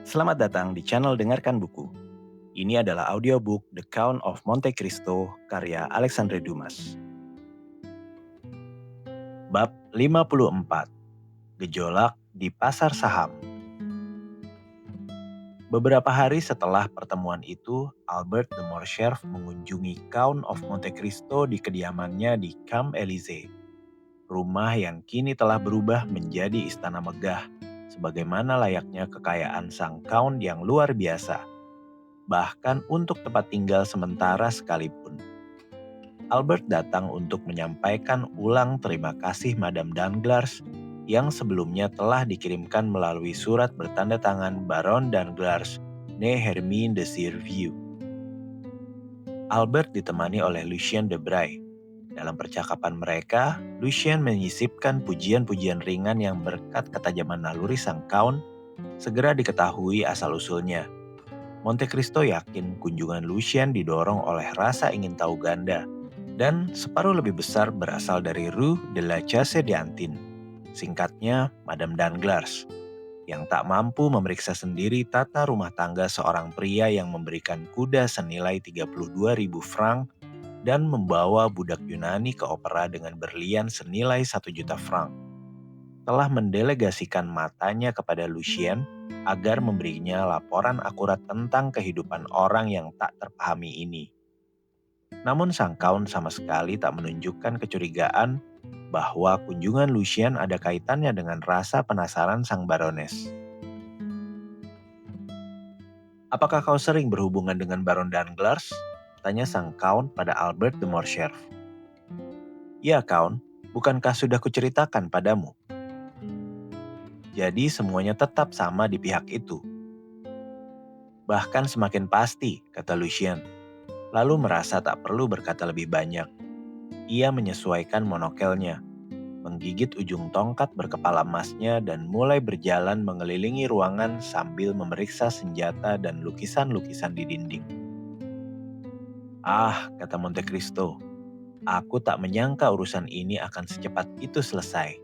Selamat datang di channel Dengarkan Buku. Ini adalah audiobook The Count of Monte Cristo karya Alexandre Dumas. Bab 54. Gejolak di Pasar Saham. Beberapa hari setelah pertemuan itu, Albert de Morcerf mengunjungi Count of Monte Cristo di kediamannya di Champs-Élysées. Rumah yang kini telah berubah menjadi istana megah, sebagaimana layaknya kekayaan sang Count yang luar biasa, bahkan untuk tempat tinggal sementara sekalipun. Albert datang untuk menyampaikan ulang terima kasih Madame Danglars yang sebelumnya telah dikirimkan melalui surat bertanda tangan Baron Danglars née Hermine de Sirview. Albert ditemani oleh Lucien de Bray. Dalam percakapan mereka, Lucien menyisipkan pujian-pujian ringan yang berkat ketajaman naluri sang Count segera diketahui asal-usulnya. Monte Cristo yakin kunjungan Lucien didorong oleh rasa ingin tahu ganda, dan separuh lebih besar berasal dari Rue de la Chaise d'Antin, singkatnya Madame Danglars, yang tak mampu memeriksa sendiri tata rumah tangga seorang pria yang memberikan kuda senilai 32.000 franc dan membawa budak Yunani ke opera dengan berlian senilai 1 juta franc. Telah mendelegasikan matanya kepada Lucien agar memberinya laporan akurat tentang kehidupan orang yang tak terpahami ini. Namun sang Count sama sekali tak menunjukkan kecurigaan bahwa kunjungan Lucien ada kaitannya dengan rasa penasaran sang Barones. "Apakah kau sering berhubungan dengan Baron Danglars?" tanya sang Count pada Albert de Morcerf. "Ya, Count, bukankah sudah kuceritakan padamu? Jadi semuanya tetap sama di pihak itu." "Bahkan semakin pasti," kata Lucien, lalu merasa tak perlu berkata lebih banyak. Ia menyesuaikan monokelnya, menggigit ujung tongkat berkepala emasnya dan mulai berjalan mengelilingi ruangan sambil memeriksa senjata dan lukisan-lukisan di dinding. "Ah," kata Monte Cristo, "aku tak menyangka urusan ini akan secepat itu selesai.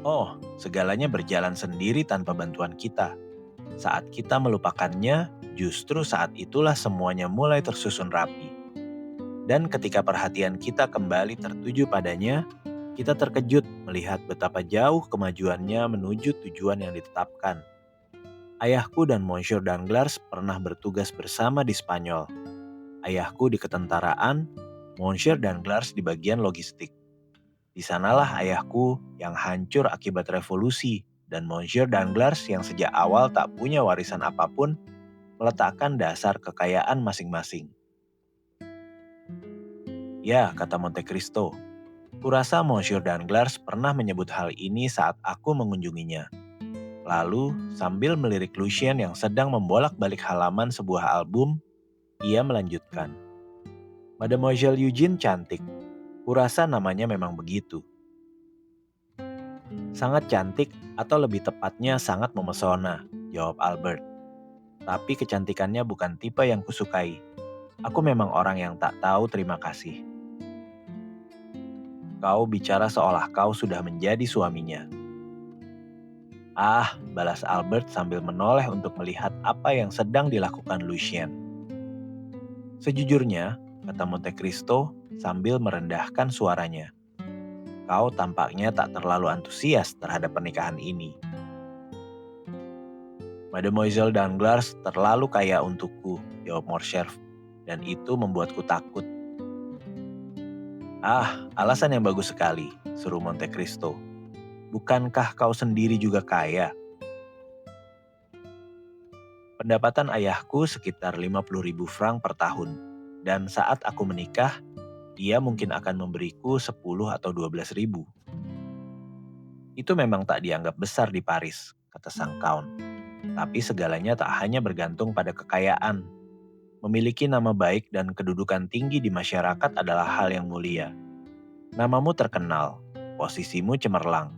Oh, segalanya berjalan sendiri tanpa bantuan kita. Saat kita melupakannya, justru saat itulah semuanya mulai tersusun rapi. Dan ketika perhatian kita kembali tertuju padanya, kita terkejut melihat betapa jauh kemajuannya menuju tujuan yang ditetapkan. Ayahku dan Monsieur Danglars pernah bertugas bersama di Spanyol. Ayahku di ketentaraan, Monsieur Danglars di bagian logistik. Di sanalah ayahku yang hancur akibat revolusi dan Monsieur Danglars yang sejak awal tak punya warisan apapun meletakkan dasar kekayaan masing-masing." "Ya," kata Monte Cristo, "kurasa Monsieur Danglars pernah menyebut hal ini saat aku mengunjunginya." Lalu, sambil melirik Lucien yang sedang membolak-balik halaman sebuah album, ia melanjutkan, "Mademoiselle Eugene cantik. Kurasa namanya memang begitu." "Sangat cantik, atau lebih tepatnya sangat memesona," jawab Albert. "Tapi kecantikannya bukan tipe yang kusukai. Aku memang orang yang tak tahu terima kasih." "Kau bicara seolah kau sudah menjadi suaminya." "Ah," balas Albert sambil menoleh untuk melihat apa yang sedang dilakukan Lucien. "Sejujurnya," kata Monte Cristo sambil merendahkan suaranya, "kau tampaknya tak terlalu antusias terhadap pernikahan ini." "Mademoiselle Danglars terlalu kaya untukku," jawab Morcerf, "dan itu membuatku takut." "Ah, alasan yang bagus sekali," seru Monte Cristo. "Bukankah kau sendiri juga kaya?" "Pendapatan ayahku sekitar 50.000 franc per tahun, dan saat aku menikah, dia mungkin akan memberiku 10 atau 12.000. Itu memang tak dianggap besar di Paris," kata sang Count. "Tapi segalanya tak hanya bergantung pada kekayaan. Memiliki nama baik dan kedudukan tinggi di masyarakat adalah hal yang mulia. Namamu terkenal, posisimu cemerlang,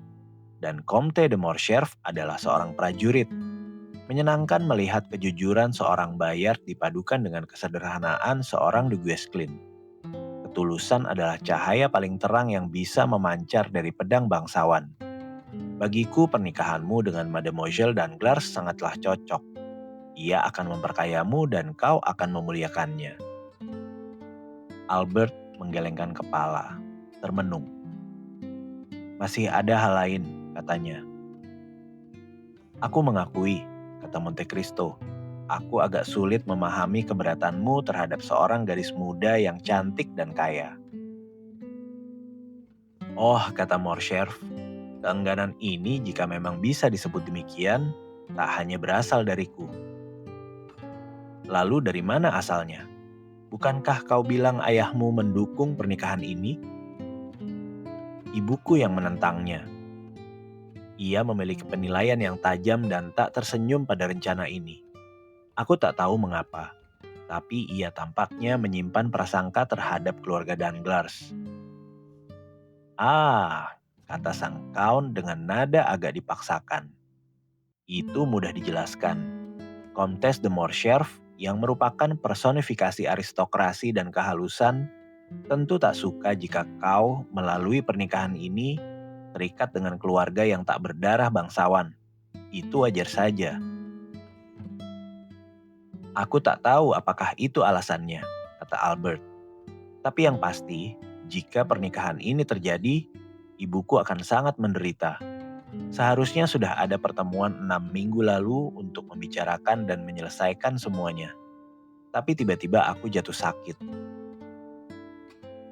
dan Comte de Morcerf adalah seorang prajurit. Menyenangkan melihat kejujuran seorang Bayard dipadukan dengan kesederhanaan seorang de Guesclin. Ketulusan adalah cahaya paling terang yang bisa memancar dari pedang bangsawan. Bagiku pernikahanmu dengan Mademoiselle Danglars sangatlah cocok. Ia akan memperkayamu dan kau akan memuliakannya. Albert menggelengkan kepala, termenung. Masih ada hal lain, katanya. Aku mengakui, kata Monte Cristo. Aku agak sulit memahami keberatanmu terhadap seorang gadis muda yang cantik dan kaya. Oh, kata Morcerf, keengganan ini jika memang bisa disebut demikian, tak hanya berasal dariku. Lalu dari mana asalnya? Bukankah kau bilang ayahmu mendukung pernikahan ini? Ibuku yang menentangnya. Ia memiliki penilaian yang tajam dan tak tersenyum pada rencana ini. Aku tak tahu mengapa, tapi ia tampaknya menyimpan prasangka terhadap keluarga Danglars. Ah, kata sang kaun dengan nada agak dipaksakan. Itu mudah dijelaskan. Comtesse de Morcerf yang merupakan personifikasi aristokrasi dan kehalusan tentu tak suka jika kau melalui pernikahan ini terikat dengan keluarga yang tak berdarah bangsawan. Itu wajar saja. Aku tak tahu apakah itu alasannya, kata Albert. Tapi yang pasti, jika pernikahan ini terjadi, ibuku akan sangat menderita. Seharusnya sudah ada pertemuan 6 minggu lalu untuk membicarakan dan menyelesaikan semuanya. Tapi tiba-tiba aku jatuh sakit.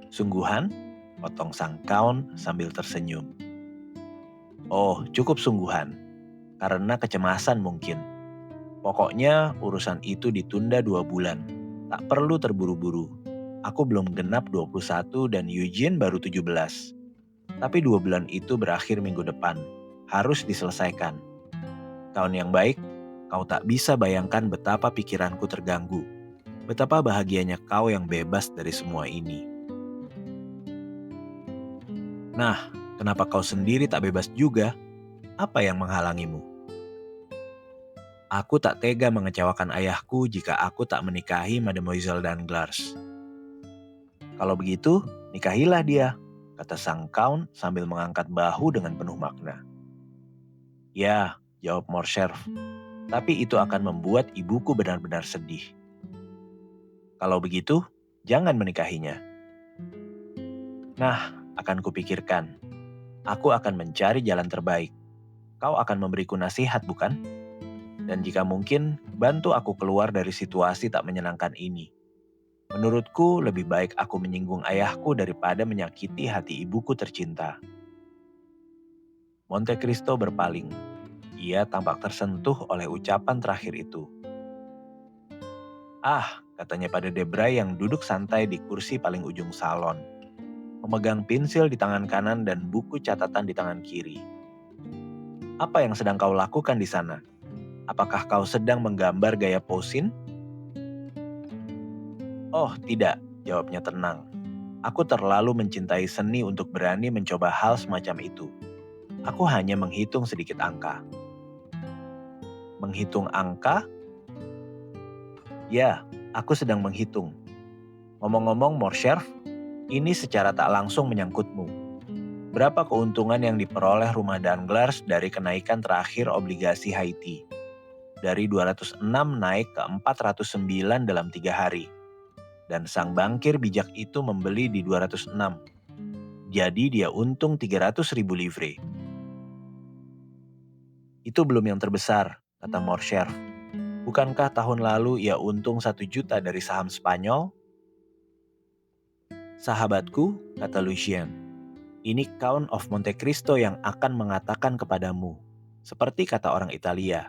Sungguhan? Potong sang kaun sambil tersenyum. Oh, cukup sungguhan. Karena kecemasan mungkin. Pokoknya urusan itu ditunda 2 bulan. Tak perlu terburu-buru. Aku belum genap 21 dan Eugene baru 17. Tapi 2 bulan itu berakhir minggu depan. Harus diselesaikan. Kawan yang baik, kau tak bisa bayangkan betapa pikiranku terganggu. Betapa bahagianya kau yang bebas dari semua ini. Nah, kenapa kau sendiri tak bebas juga? Apa yang menghalangimu? Aku tak tega mengecewakan ayahku jika aku tak menikahi Mademoiselle Danglars. Kalau begitu, nikahilah dia, kata sang kaun sambil mengangkat bahu dengan penuh makna. Ya, jawab Morcerf, tapi itu akan membuat ibuku benar-benar sedih. Kalau begitu, jangan menikahinya. Nah, akan kupikirkan. Aku akan mencari jalan terbaik. Kau akan memberiku nasihat, bukan? Dan jika mungkin, bantu aku keluar dari situasi tak menyenangkan ini. Menurutku, lebih baik aku menyinggung ayahku daripada menyakiti hati ibuku tercinta. Monte Cristo berpaling. Ia tampak tersentuh oleh ucapan terakhir itu. Ah, katanya pada Debray yang duduk santai di kursi paling ujung salon. Memegang pensil di tangan kanan dan buku catatan di tangan kiri. Apa yang sedang kau lakukan di sana? Apakah kau sedang menggambar gaya Poussin? Oh, tidak, jawabnya tenang. Aku terlalu mencintai seni untuk berani mencoba hal semacam itu. Aku hanya menghitung sedikit angka. Menghitung angka? Ya, aku sedang menghitung. Ngomong-ngomong, Morcerf, ini secara tak langsung menyangkutmu. Berapa keuntungan yang diperoleh rumah Danglars dari kenaikan terakhir obligasi Haiti? Dari 206 naik ke 409 dalam 3 hari. Dan sang bankir bijak itu membeli di 206. Jadi dia untung 300.000 livre. Itu belum yang terbesar, kata Morcerf. Bukankah tahun lalu ia untung 1 juta dari saham Spanyol? Sahabatku, kata Lucien, ini Count of Monte Cristo yang akan mengatakan kepadamu, seperti kata orang Italia,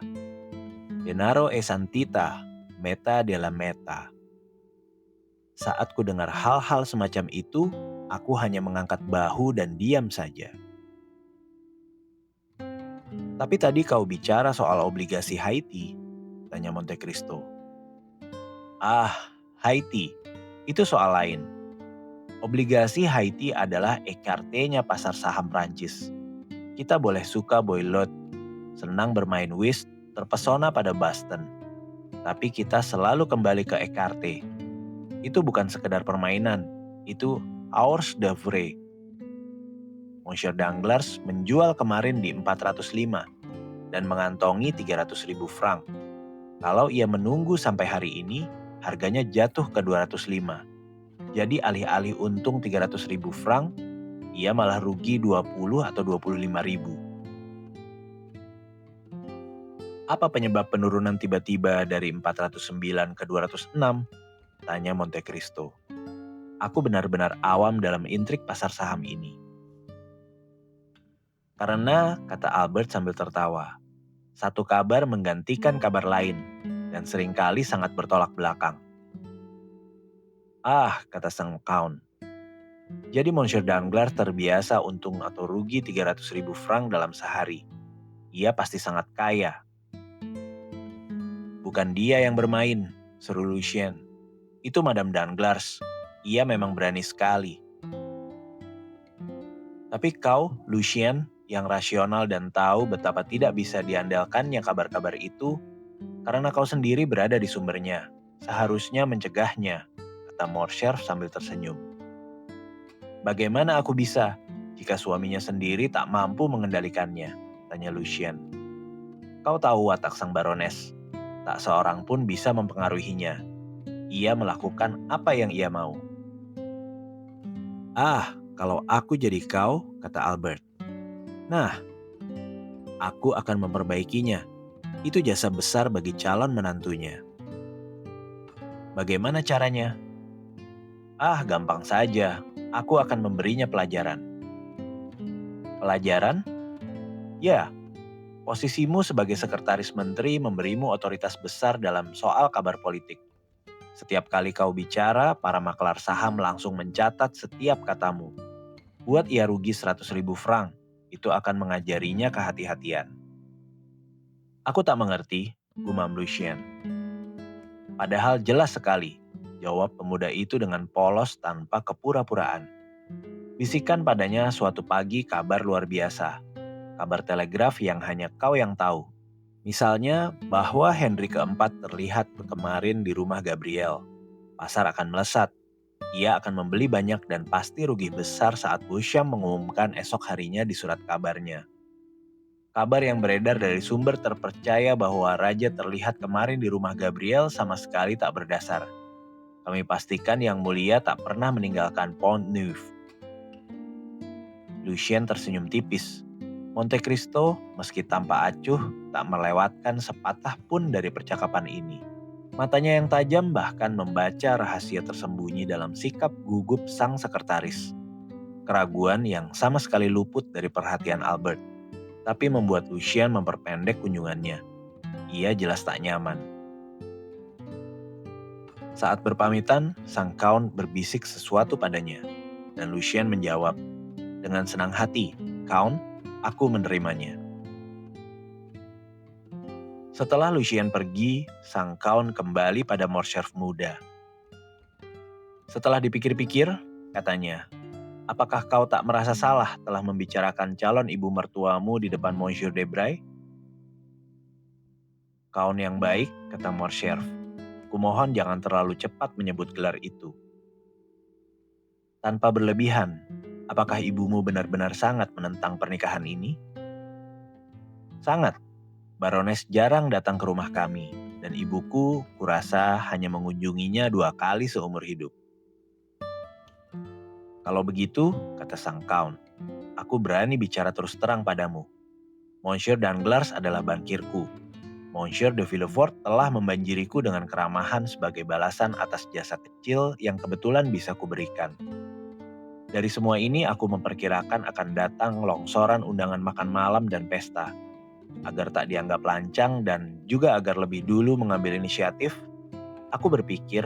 denaro è santità, meta della meta. Saat ku dengar hal-hal semacam itu, aku hanya mengangkat bahu dan diam saja. Tapi tadi kau bicara soal obligasi Haiti, tanya Monte Cristo. Ah, Haiti, itu soal lain. Obligasi Haiti adalah écarté-nya pasar saham Prancis. Kita boleh suka boylot, senang bermain whist, terpesona pada Boston. Tapi kita selalu kembali ke écarté. Itu bukan sekedar permainan, itu hors d'oeuvre. Monsieur Danglars menjual kemarin di 405 dan mengantongi 300.000 franc. Kalau ia menunggu sampai hari ini, harganya jatuh ke 205. Jadi alih-alih untung 300.000 franc, ia malah rugi 20 atau 25.000. Apa penyebab penurunan tiba-tiba dari 409 ke 206? Tanya Monte Cristo. Aku benar-benar awam dalam intrik pasar saham ini. Karena, kata Albert sambil tertawa, satu kabar menggantikan kabar lain, dan seringkali sangat bertolak belakang. Ah, kata sang Count. Jadi Monsieur Danglars terbiasa untung atau rugi 300.000 franc dalam sehari. Ia pasti sangat kaya. Bukan dia yang bermain, seru Lucien. Itu Madame Danglars. Ia memang berani sekali. Tapi kau, Lucien, yang rasional dan tahu betapa tidak bisa diandalkannya kabar-kabar itu, karena kau sendiri berada di sumbernya, seharusnya mencegahnya, kata Morcerf sambil tersenyum. Bagaimana aku bisa, jika suaminya sendiri tak mampu mengendalikannya, tanya Lucien. Kau tahu watak sang barones, tak seorang pun bisa mempengaruhinya. Ia melakukan apa yang ia mau. Ah, kalau aku jadi kau, kata Albert. Nah, aku akan memperbaikinya. Itu jasa besar bagi calon menantunya. Bagaimana caranya? Ah, gampang saja. Aku akan memberinya pelajaran. Pelajaran? Ya, posisimu sebagai sekretaris menteri memberimu otoritas besar dalam soal kabar politik. Setiap kali kau bicara, para maklar saham langsung mencatat setiap katamu. Buat ia rugi 100.000 franc, itu akan mengajarinya kehati-hatian. Aku tak mengerti, gumam Lucien. Padahal jelas sekali, jawab pemuda itu dengan polos tanpa kepura-puraan. Bisikan padanya suatu pagi kabar luar biasa, kabar telegraf yang hanya kau yang tahu. Misalnya bahwa Henry keempat terlihat kemarin di rumah Gabriel. Pasar akan melesat. Ia akan membeli banyak dan pasti rugi besar saat Beauchamp mengumumkan esok harinya di surat kabarnya. Kabar yang beredar dari sumber terpercaya bahwa Raja terlihat kemarin di rumah Gabriel sama sekali tak berdasar. Kami pastikan Yang Mulia tak pernah meninggalkan Pont Neuf. Lucien tersenyum tipis. Monte Cristo, meski tanpa acuh, tak melewatkan sepatah pun dari percakapan ini. Matanya yang tajam bahkan membaca rahasia tersembunyi dalam sikap gugup sang sekretaris. Keraguan yang sama sekali luput dari perhatian Albert, tapi membuat Lucien memperpendek kunjungannya. Ia jelas tak nyaman. Saat berpamitan, sang Count berbisik sesuatu padanya, dan Lucien menjawab, dengan senang hati, Count, aku menerimanya. Setelah Lucien pergi, sang Count kembali pada Morcerf muda. Setelah dipikir-pikir, katanya, apakah kau tak merasa salah telah membicarakan calon ibu mertuamu di depan Monsieur Debray? Count yang baik, kata Morcerf. Kumohon jangan terlalu cepat menyebut gelar itu. Tanpa berlebihan, apakah ibumu benar-benar sangat menentang pernikahan ini? Sangat. Barones jarang datang ke rumah kami, dan ibuku kurasa hanya mengunjunginya 2 kali seumur hidup. Kalau begitu, kata sang Count, aku berani bicara terus terang padamu. Monsieur Danglars adalah bankirku. Monsieur de Villefort telah membanjiriku dengan keramahan sebagai balasan atas jasa kecil yang kebetulan bisa kuberikan. Dari semua ini aku memperkirakan akan datang longsoran undangan makan malam dan pesta. Agar tak dianggap lancang dan juga agar lebih dulu mengambil inisiatif, aku berpikir,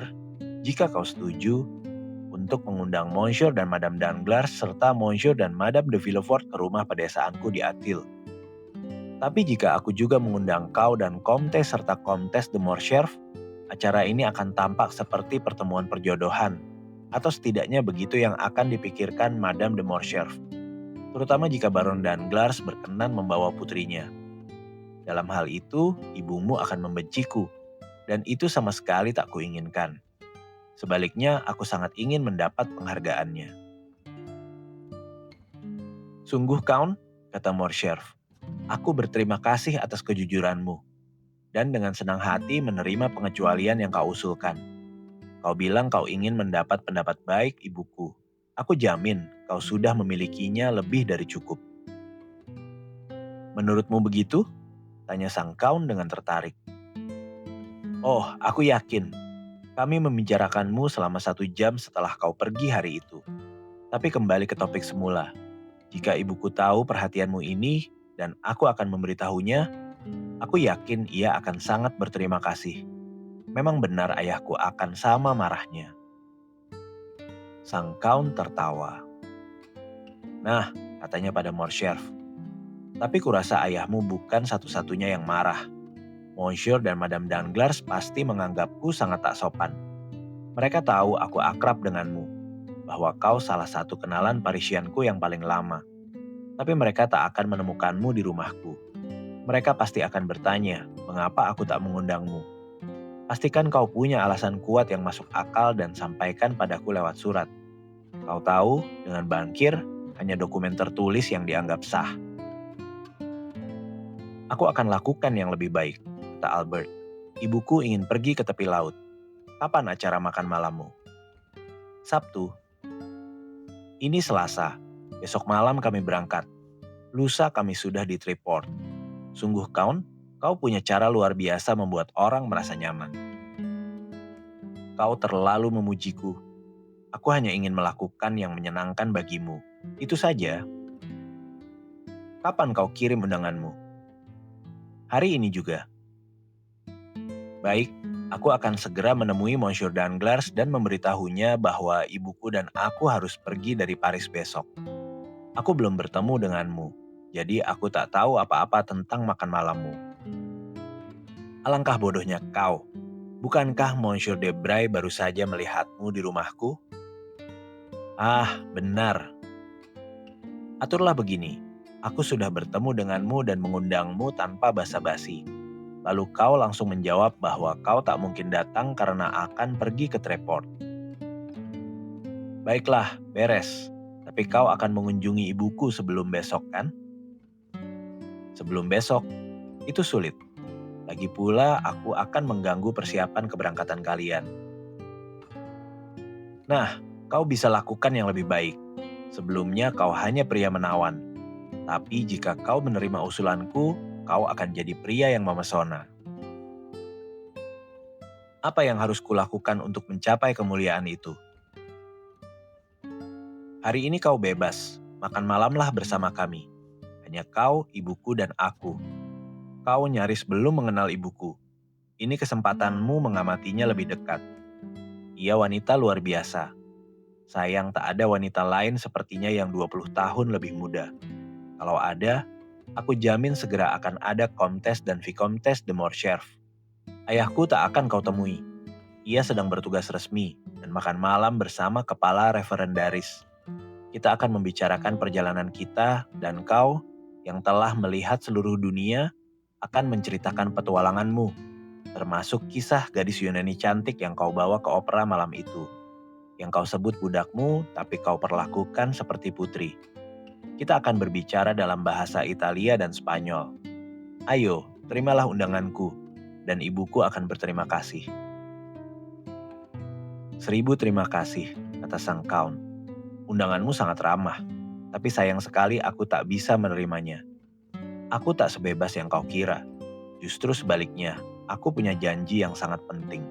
jika kau setuju, untuk mengundang Monsieur dan Madame Danglars serta Monsieur dan Madame de Villefort ke rumah pedesaanku di Athil. Tapi jika aku juga mengundang kau dan Comte serta Comtesse de Morcerf, acara ini akan tampak seperti pertemuan perjodohan, atau setidaknya begitu yang akan dipikirkan Madame de Morcerf, terutama jika Baron Danglars berkenan membawa putrinya. Dalam hal itu, ibumu akan membenciku, dan itu sama sekali tak kuinginkan. Sebaliknya, aku sangat ingin mendapat penghargaannya. Sungguh Count, kata Morcerf, aku berterima kasih atas kejujuranmu dan dengan senang hati menerima pengecualian yang kau usulkan. Kau bilang kau ingin mendapat pendapat baik ibuku. Aku jamin kau sudah memilikinya lebih dari cukup. Menurutmu begitu? Tanya sang Count dengan tertarik. Oh, aku yakin. Kami membicarakanmu selama 1 jam setelah kau pergi hari itu. Tapi kembali ke topik semula. Jika ibuku tahu perhatianmu ini dan aku akan memberitahunya, aku yakin ia akan sangat berterima kasih. Memang benar ayahku akan sama marahnya. Sang Count tertawa. Nah, katanya pada Morcerf, tapi kurasa ayahmu bukan satu-satunya yang marah. Monsieur dan Madame Danglars pasti menganggapku sangat tak sopan. Mereka tahu aku akrab denganmu, bahwa kau salah satu kenalan Parisianku yang paling lama. Tapi mereka tak akan menemukanmu di rumahku. Mereka pasti akan bertanya, mengapa aku tak mengundangmu. Pastikan kau punya alasan kuat yang masuk akal dan sampaikan padaku lewat surat. Kau tahu, dengan bankir, hanya dokumen tertulis yang dianggap sah. Aku akan lakukan yang lebih baik, kata Albert. Ibuku ingin pergi ke tepi laut. Kapan acara makan malammu? Sabtu. Ini Selasa. Besok malam kami berangkat. Lusa kami sudah di Triport. Sungguh Count, kau punya cara luar biasa membuat orang merasa nyaman. Kau terlalu memujiku. Aku hanya ingin melakukan yang menyenangkan bagimu. Itu saja. Kapan kau kirim undanganmu? Hari ini juga. Baik, aku akan segera menemui Monsieur Danglars dan memberitahunya bahwa ibuku dan aku harus pergi dari Paris besok. Aku belum bertemu denganmu, jadi aku tak tahu apa-apa tentang makan malammu. Alangkah bodohnya kau. Bukankah Monsieur Debray baru saja melihatmu di rumahku? Ah, benar. Aturlah begini, aku sudah bertemu denganmu dan mengundangmu tanpa basa-basi. Lalu kau langsung menjawab bahwa kau tak mungkin datang karena akan pergi ke Treport. Baiklah, beres. Tapi kau akan mengunjungi ibuku sebelum besok kan? Sebelum besok, itu sulit. Lagi pula aku akan mengganggu persiapan keberangkatan kalian. Nah, kau bisa lakukan yang lebih baik. Sebelumnya kau hanya pria menawan. Tapi jika kau menerima usulanku, kau akan jadi pria yang memesona. Apa yang harus kulakukan untuk mencapai kemuliaan itu? Hari ini kau bebas, makan malamlah bersama kami. Hanya kau, ibuku, dan aku. Kau nyaris belum mengenal ibuku. Ini kesempatanmu mengamatinya lebih dekat. Ia wanita luar biasa. Sayang tak ada wanita lain sepertinya yang 20 tahun lebih muda. Kalau ada, aku jamin segera akan ada Comtesse dan Vicomtesse de Morcerf. Ayahku tak akan kau temui. Ia sedang bertugas resmi dan makan malam bersama kepala referendaris. Kita akan membicarakan perjalanan kita dan kau yang telah melihat seluruh dunia akan menceritakan petualanganmu, termasuk kisah gadis Yunani cantik yang kau bawa ke opera malam itu. Yang kau sebut budakmu tapi kau perlakukan seperti putri. Kita akan berbicara dalam bahasa Italia dan Spanyol. Ayo, terimalah undanganku dan ibuku akan berterima kasih. 1000 terima kasih, kata sang Count. Undanganmu sangat ramah, tapi sayang sekali aku tak bisa menerimanya. Aku tak sebebas yang kau kira. Justru sebaliknya, aku punya janji yang sangat penting.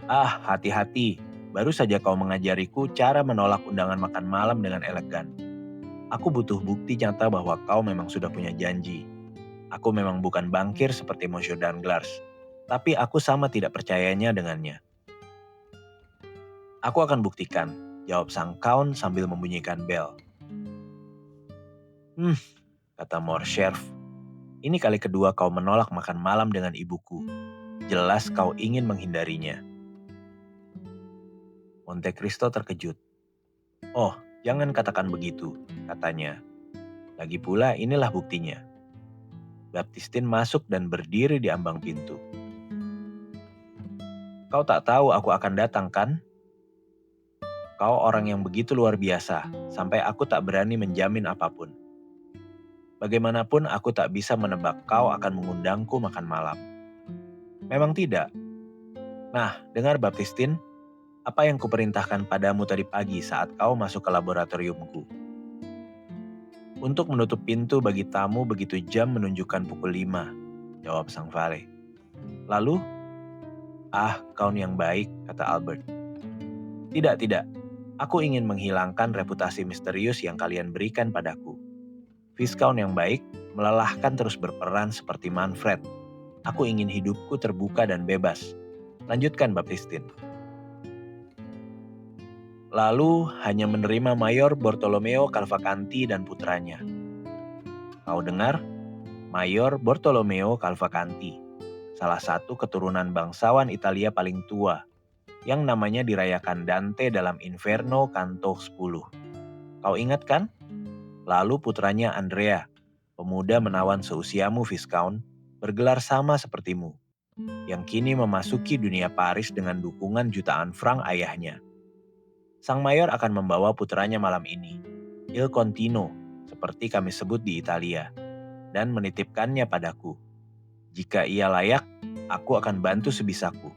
Ah, hati-hati. Baru saja kau mengajariku cara menolak undangan makan malam dengan elegan. Aku butuh bukti nyata bahwa kau memang sudah punya janji. Aku memang bukan bankir seperti Monsieur Danglars, tapi aku sama tidak percayanya dengannya. Aku akan buktikan, jawab sang Count sambil membunyikan bel. Kata Morcerf, ini kali kedua kau menolak makan malam dengan ibuku. Jelas kau ingin menghindarinya. Monte Cristo terkejut. Oh, jangan katakan begitu, katanya. Lagi pula inilah buktinya. Baptistin masuk dan berdiri di ambang pintu. Kau tak tahu aku akan datang kan? Kau orang yang begitu luar biasa, sampai aku tak berani menjamin apapun. Bagaimanapun aku tak bisa menebak kau akan mengundangku makan malam. Memang tidak. Nah, dengar Baptistin, apa yang kuperintahkan padamu tadi pagi saat kau masuk ke laboratoriumku? Untuk menutup pintu bagi tamu begitu jam menunjukkan pukul 5, jawab Sang Vale. Lalu, kaun yang baik, kata Albert. Tidak, tidak. Aku ingin menghilangkan reputasi misterius yang kalian berikan padaku. Viscount yang baik, melelahkan terus berperan seperti Manfred. Aku ingin hidupku terbuka dan bebas. Lanjutkan, Baptistin. Lalu hanya menerima Mayor Bartolomeo Cavalcanti dan putranya. Kau dengar? Mayor Bartolomeo Cavalcanti, salah satu keturunan bangsawan Italia paling tua, yang namanya dirayakan Dante dalam Inferno Canto 10. Kau ingat kan? Lalu putranya Andrea, pemuda menawan seusiamu Viscount, bergelar sama sepertimu, yang kini memasuki dunia Paris dengan dukungan jutaan franc ayahnya. Sang mayor akan membawa putranya malam ini, Il Contino, seperti kami sebut di Italia, dan menitipkannya padaku. Jika ia layak, aku akan bantu sebisaku.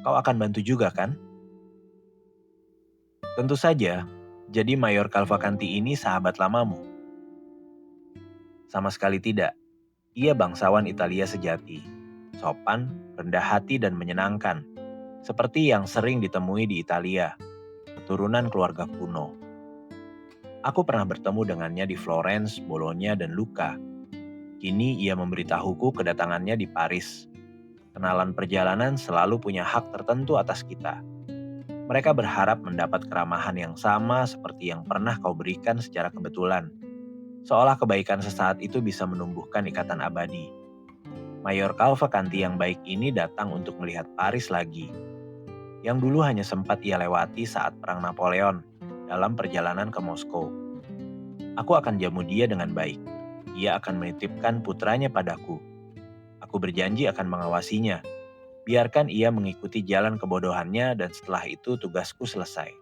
Kau akan bantu juga kan? Tentu saja, jadi Mayor Cavalcanti ini sahabat lamamu? Sama sekali tidak. Ia bangsawan Italia sejati, sopan, rendah hati dan menyenangkan, seperti yang sering ditemui di Italia, keturunan keluarga kuno. Aku pernah bertemu dengannya di Florence, Bologna, dan Lucca. Kini ia memberitahuku kedatangannya di Paris. Kenalan perjalanan selalu punya hak tertentu atas kita. Mereka berharap mendapat keramahan yang sama seperti yang pernah kau berikan secara kebetulan. Seolah kebaikan sesaat itu bisa menumbuhkan ikatan abadi. Mayor Cavalcanti yang baik ini datang untuk melihat Paris lagi, yang dulu hanya sempat ia lewati saat Perang Napoleon dalam perjalanan ke Moskow. Aku akan jamu dia dengan baik. Ia akan menitipkan putranya padaku. Aku berjanji akan mengawasinya. Biarkan ia mengikuti jalan kebodohannya dan setelah itu tugasku selesai.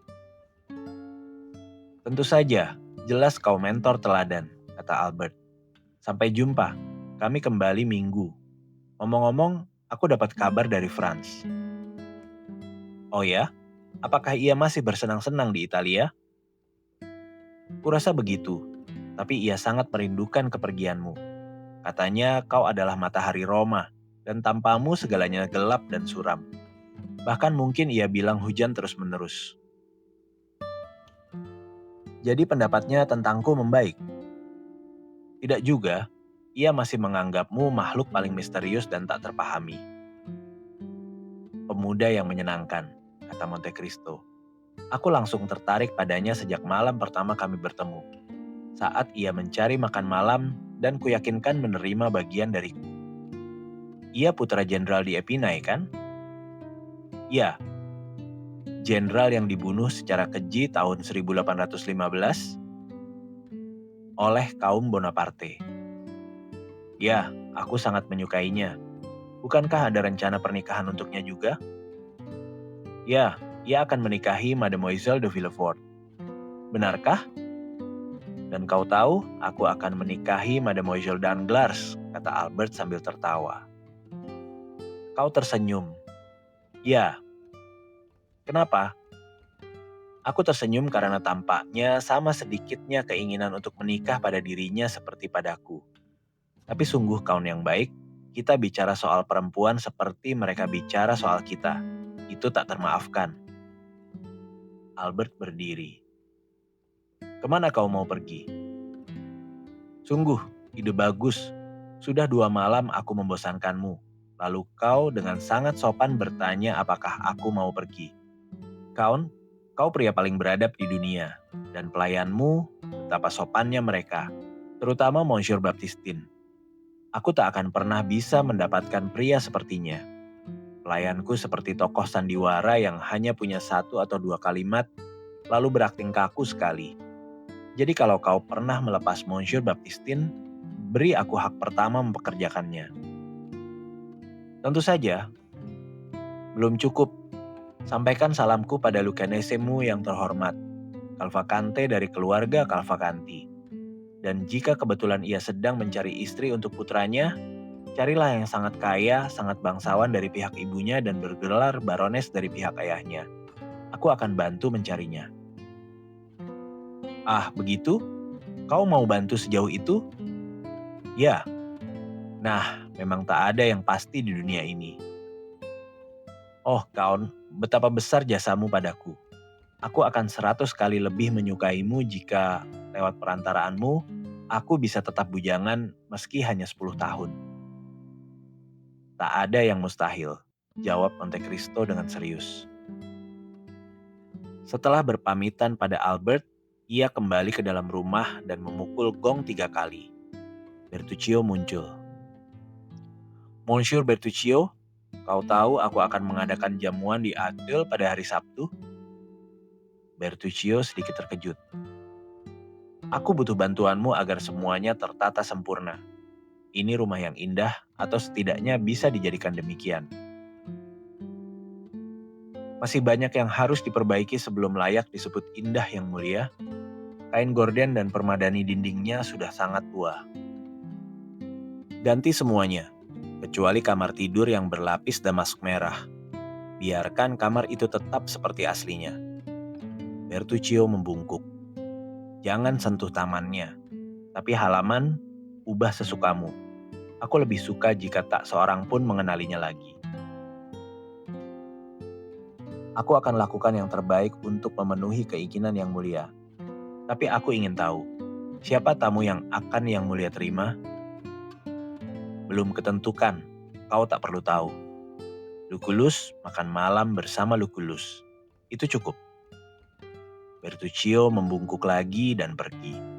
Tentu saja, jelas kau mentor teladan, kata Albert. Sampai jumpa, kami kembali minggu. Ngomong-ngomong, aku dapat kabar dari Franz. Oh ya? Apakah ia masih bersenang-senang di Italia? Kurasa begitu, tapi ia sangat merindukan kepergianmu. Katanya kau adalah matahari Roma, dan tanpamu segalanya gelap dan suram. Bahkan mungkin ia bilang hujan terus-menerus. Jadi pendapatnya tentangku membaik? Tidak juga, ia masih menganggapmu makhluk paling misterius dan tak terpahami. Pemuda yang menyenangkan, kata Monte Cristo. Aku langsung tertarik padanya sejak malam pertama kami bertemu. Saat ia mencari makan malam dan kuyakinkan menerima bagian dariku. Ia putra jenderal di Epinay kan? Ya, jenderal yang dibunuh secara keji tahun 1815 oleh kaum Bonaparte. Ya, aku sangat menyukainya. Bukankah ada rencana pernikahan untuknya juga? Ya, ia akan menikahi Mademoiselle de Villefort. Benarkah? Dan kau tahu, aku akan menikahi Mademoiselle Danglars, kata Albert sambil tertawa. Kau tersenyum. Ya. Kenapa? Aku tersenyum karena tampaknya sama sedikitnya keinginan untuk menikah pada dirinya seperti padaku. Tapi sungguh kawan yang baik, kita bicara soal perempuan seperti mereka bicara soal kita. Itu tak termaafkan. Albert berdiri. Kemana kau mau pergi? Sungguh, ide bagus. Sudah 2 malam aku membosankanmu. Lalu kau dengan sangat sopan bertanya apakah aku mau pergi. Kaun, kau pria paling beradab di dunia. Dan pelayanmu, betapa sopannya mereka. Terutama Monsieur Baptistin. Aku tak akan pernah bisa mendapatkan pria sepertinya. Pelayanku seperti tokoh sandiwara yang hanya punya 1 atau 2 kalimat, lalu berakting kaku sekali. Jadi kalau kau pernah melepas Monsieur Baptistin, beri aku hak pertama mempekerjakannya. Tentu saja, belum cukup. Sampaikan salamku pada Lucanesemu yang terhormat, Cavalcante dari keluarga Cavalcanti. Dan jika kebetulan ia sedang mencari istri untuk putranya, carilah yang sangat kaya, sangat bangsawan dari pihak ibunya dan bergelar barones dari pihak ayahnya. Aku akan bantu mencarinya. Ah, begitu? Kau mau bantu sejauh itu? Ya. Nah, memang tak ada yang pasti di dunia ini. Oh, Count, betapa besar jasamu padaku. Aku akan 100 kali lebih menyukaimu jika lewat perantaraanmu, aku bisa tetap bujangan meski hanya 10 tahun. Tak ada yang mustahil, jawab Monte Cristo dengan serius. Setelah berpamitan pada Albert, ia kembali ke dalam rumah dan memukul gong 3 kali. Bertuccio muncul. Monsieur Bertuccio, kau tahu aku akan mengadakan jamuan di Agdel pada hari Sabtu? Bertuccio sedikit terkejut. Aku butuh bantuanmu agar semuanya tertata sempurna. Ini rumah yang indah, atau setidaknya bisa dijadikan demikian. Masih banyak yang harus diperbaiki sebelum layak disebut indah yang mulia. Kain gorden dan permadani dindingnya sudah sangat tua. Ganti semuanya, kecuali kamar tidur yang berlapis damask merah. Biarkan kamar itu tetap seperti aslinya. Bertuccio membungkuk. Jangan sentuh tamannya, tapi halaman, ubah sesukamu. Aku lebih suka jika tak seorang pun mengenalinya lagi. Aku akan lakukan yang terbaik untuk memenuhi keinginan yang mulia. Tapi aku ingin tahu, siapa tamu yang akan yang mulia terima? Belum ketentukan, kau tak perlu tahu. Lucullus makan malam bersama Lucullus. Itu cukup. Bertuccio membungkuk lagi dan pergi.